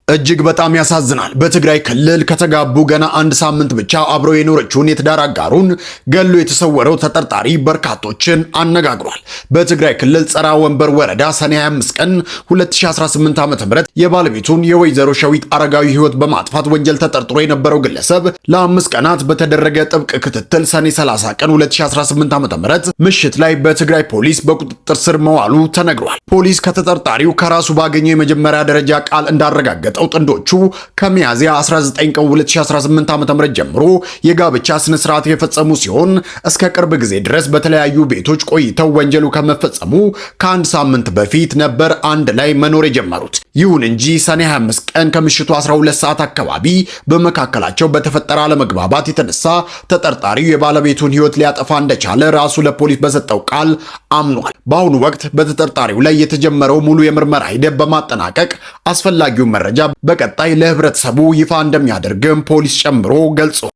እጅግ በጣም ያሳዝናል። በትግራይ ክልል ከተጋቡ ገና አንድ ሳምንት ብቻ አብረው የኖረችውን የትዳር አጋሩን ገሎ የተሰወረው ተጠርጣሪ በርካቶችን አነጋግሯል። በትግራይ ክልል ጸራ ወንበር ወረዳ ሰኔ 25 ቀን 2018 ዓ.ም የባለቤቱን የወይዘሮ ሸዊት አረጋዊ ሕይወት በማጥፋት ወንጀል ተጠርጥሮ የነበረው ግለሰብ ለ5 ቀናት በተደረገ ጥብቅ ክትትል ሰኔ 30 ቀን 2018 ዓ.ም ምሽት ላይ በትግራይ ፖሊስ በቁጥጥር ስር መዋሉ ተነግሯል። ፖሊስ ከተጠርጣሪው ከራሱ ባገኘው የመጀመሪያ ደረጃ ቃል እንዳረጋገጠ ጥንዶቹ ከሚያዝያ 19 ቀን 2018 ዓ.ም ጀምሮ የጋብቻ ስነ ስርዓት የፈጸሙ ሲሆን እስከ ቅርብ ጊዜ ድረስ በተለያዩ ቤቶች ቆይተው ወንጀሉ ከመፈጸሙ ከአንድ ሳምንት በፊት ነበር አንድ ላይ መኖር የጀመሩት። ይሁን እንጂ ሰኔ 25 ቀን ከምሽቱ 12 ሰዓት አካባቢ በመካከላቸው በተፈጠረ አለመግባባት የተነሳ ተጠርጣሪው የባለቤቱን ሕይወት ሊያጠፋ እንደቻለ ራሱ ለፖሊስ በሰጠው ቃል አምኗል። በአሁኑ ወቅት በተጠርጣሪው ላይ የተጀመረው ሙሉ የምርመራ ሂደት በማጠናቀቅ አስፈላጊውን መረጃ በቀጣይ ለህብረተሰቡ ይፋ እንደሚያደርግም ፖሊስ ጨምሮ ገልጿል።